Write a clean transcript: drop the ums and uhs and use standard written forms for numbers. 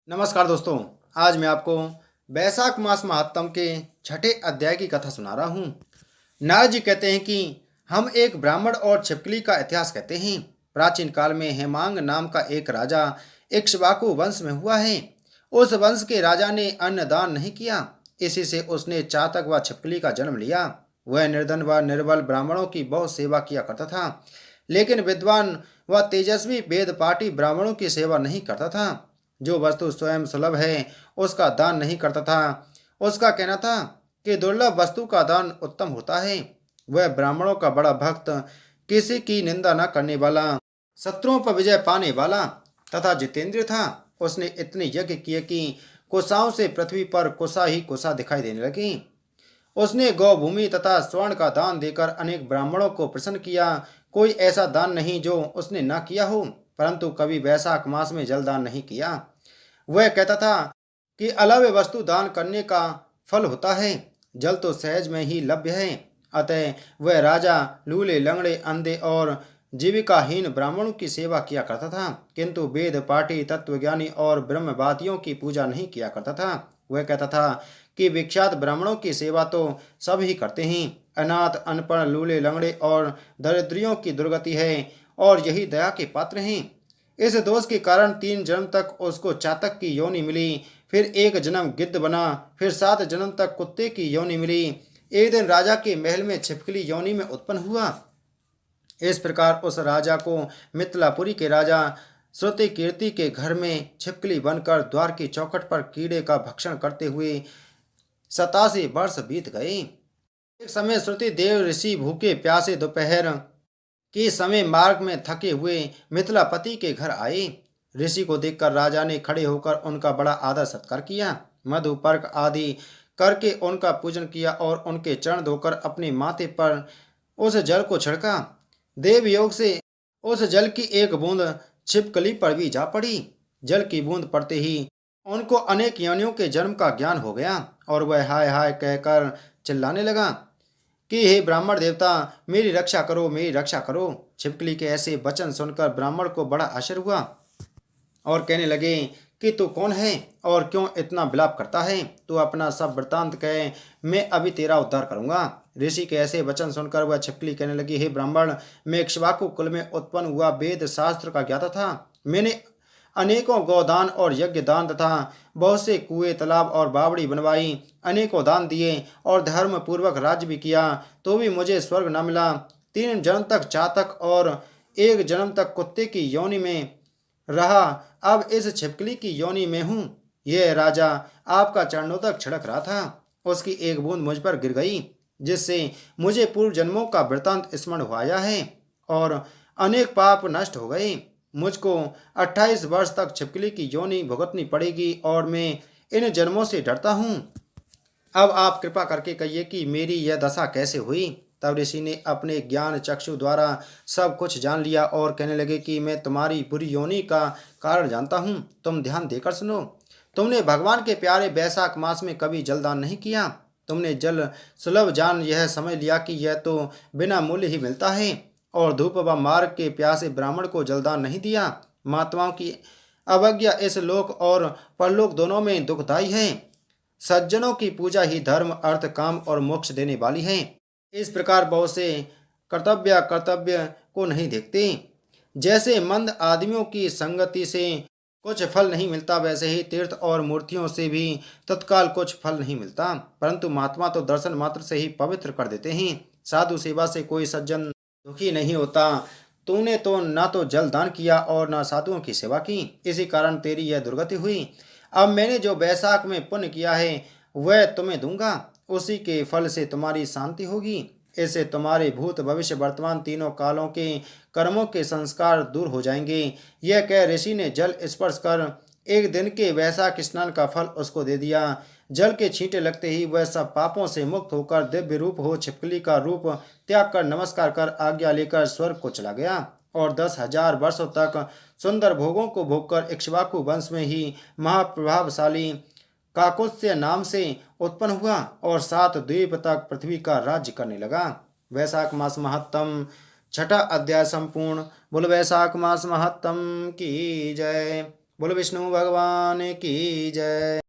नमस्कार दोस्तों। आज मैं आपको बैसाख मास महात्म के छठे अध्याय की कथा सुना रहा हूँ। नारद जी कहते हैं कि हम एक ब्राह्मण और छिपकली का इतिहास कहते हैं। प्राचीन काल में हेमांग नाम का एक राजा इक्ष्वाकु वंश में हुआ है। उस वंश के राजा ने अन्न दान नहीं किया। इसी से उसने चातक व छिपकली का जन्म लिया। वह निर्धन व निर्बल ब्राह्मणों की बहुत सेवा किया करता था, लेकिन विद्वान व तेजस्वी वेद पाठी ब्राह्मणों की सेवा नहीं करता था। जो वस्तु स्वयं सुलभ है उसका दान नहीं करता था। उसका कहना था कि दुर्लभ वस्तु का दान उत्तम होता है। वह ब्राह्मणों का बड़ा भक्त, किसी की निंदा न करने वाला, शत्रुओं पर विजय पाने वाला तथा जितेंद्रिय था। उसने इतने यज्ञ किए कि कुशाओं से पृथ्वी पर कुशा ही कुशा दिखाई देने लगी। उसने गौभूमि तथा स्वर्ण का दान देकर अनेक ब्राह्मणों को प्रसन्न किया। कोई ऐसा दान नहीं जो उसने न किया हो, परंतु कभी वैशाख मास में जल दान नहीं किया। वह कहता था कि अलव्य वस्तु दान करने का फल होता है। जल तो सहज में ही लभ्य है। अतः वह राजा लूले लंगड़े अंधे और जीविकाहीन ब्राह्मणों की सेवा किया करता था, किंतु वेद पाठी तत्वज्ञानी और ब्रह्मवादियों की पूजा नहीं किया करता था। वह कहता था कि विख्यात ब्राह्मणों की सेवा तो सब ही करते हैं। अनाथ अनपढ़ लूले लंगड़े और दरिद्रियों की दुर्गति है और यही दया के पात्र हैं। इस दोष के कारण 3 जन्म तक उसको चातक की योनि मिली, फिर 1 जन्म गिद्ध बना, फिर 7 जन्म तक कुत्ते की योनि मिली। एक दिन राजा के महल में छिपकली योनि में उत्पन्न हुआ। इस प्रकार उस राजा को मिथिलापुरी के राजा श्रुति कीर्ति के घर में छिपकली बनकर द्वार की चौखट पर कीड़े का भक्षण करते हुए 87 वर्ष बीत गए। एक समय श्रुति देव ऋषि भूखे प्यासे दोपहर के समय मार्ग में थके हुए मिथिलापति के घर आए। ऋषि को देखकर राजा ने खड़े होकर उनका बड़ा आदर सत्कार किया। मधु पर्क आदि करके उनका पूजन किया और उनके चरण धोकर अपने माथे पर उस जल को छिड़का। देव योग से उस जल की एक बूंद छिपकली पर भी जा पड़ी। जल की बूंद पड़ते ही उनको अनेक योनियों के जन्म का ज्ञान हो गया और वह हाय हाय कहकर चिल्लाने लगा कि हे ब्राह्मण देवता, मेरी रक्षा करो, मेरी रक्षा करो। छिपकली के ऐसे वचन सुनकर ब्राह्मण को बड़ा आश्चर्य हुआ और कहने लगे कि तू कौन है और क्यों इतना विलाप करता है? तू अपना सब वृतांत कहे, मैं अभी तेरा उद्धार करूंगा। ऋषि के ऐसे वचन सुनकर वह छिपकली कहने लगी, हे ब्राह्मण, मैं इक्ष्वाकु कुल में उत्पन्न हुआ वेद शास्त्र का ज्ञाता था। मैंने अनेकों गोदान और यज्ञ दान तथा बहुत से कुएं तालाब और बावड़ी बनवाई, अनेकों दान दिए और धर्म पूर्वक राज्य भी किया, तो भी मुझे स्वर्ग न मिला। 3 जन्म तक चातक और 1 जन्म तक कुत्ते की योनि में रहा। अब इस छिपकली की योनि में हूँ। यह राजा आपका चरणों तक छिड़क रहा था, उसकी एक बूंद मुझ पर गिर गई, जिससे मुझे पूर्व जन्मों का वृतांत स्मरण हो आया है और अनेक पाप नष्ट हो गए। मुझको 28 वर्ष तक छिपकली की योनि भुगतनी पड़ेगी और मैं इन जन्मों से डरता हूँ। अब आप कृपा करके कहिए कि मेरी यह दशा कैसे हुई। तब ऋषि ने अपने ज्ञान चक्षु द्वारा सब कुछ जान लिया और कहने लगे कि मैं तुम्हारी बुरी योनि का कारण जानता हूँ। तुम ध्यान देकर सुनो। तुमने भगवान के प्यारे बैसाख मास में कभी जलदान नहीं किया। तुमने जल सुलभ जान यह समझ लिया कि यह तो बिना मूल्य ही मिलता है और धूप व मार्ग के प्यासे ब्राह्मण को जलदान नहीं दिया। महात्माओं की अवज्ञा इस लोक और परलोक दोनों में दुखदायी है। सज्जनों की पूजा ही धर्म अर्थ काम और मोक्ष देने वाली है। इस प्रकार बहुत से कर्तव्य को नहीं देखते। जैसे मंद आदमियों की संगति से कुछ फल नहीं मिलता, वैसे ही तीर्थ और मूर्तियों से भी तत्काल कुछ फल नहीं मिलता, परंतु महात्मा तो दर्शन मात्र से ही पवित्र कर देते हैं। साधु सेवा से कोई सज्जन दुखी नहीं होता। तूने तो ना तो जल दान किया और ना साधुओं की सेवा की, इसी कारण तेरी यह दुर्गति हुई। अब मैंने जो बैसाख में पुण्य किया है वह तुम्हें दूंगा, उसी के फल से तुम्हारी शांति होगी। इससे तुम्हारे भूत भविष्य वर्तमान तीनों कालों के कर्मों के संस्कार दूर हो जाएंगे। यह कह ऋषि ने जल स्पर्श कर एक दिन के वैशाख स्नान का फल उसको दे दिया। जल के छींटे लगते ही वह सब पापों से मुक्त होकर दिव्य रूप हो छिपकली का रूप त्याग कर नमस्कार कर आज्ञा लेकर स्वर्ग को चला गया और 10,000 वर्षों तक सुंदर भोगों को भोगकर इक्ष्वाकु वंश में ही महाप्रभावशाली काकुत्स्य नाम से उत्पन्न हुआ और 7 द्वीप तक पृथ्वी का राज्य करने लगा। वैशाख मास महत्तम छठा अध्याय संपूर्ण। बोल वैशाख मास महत्तम की जय। बोलो विष्णु भगवान की जय।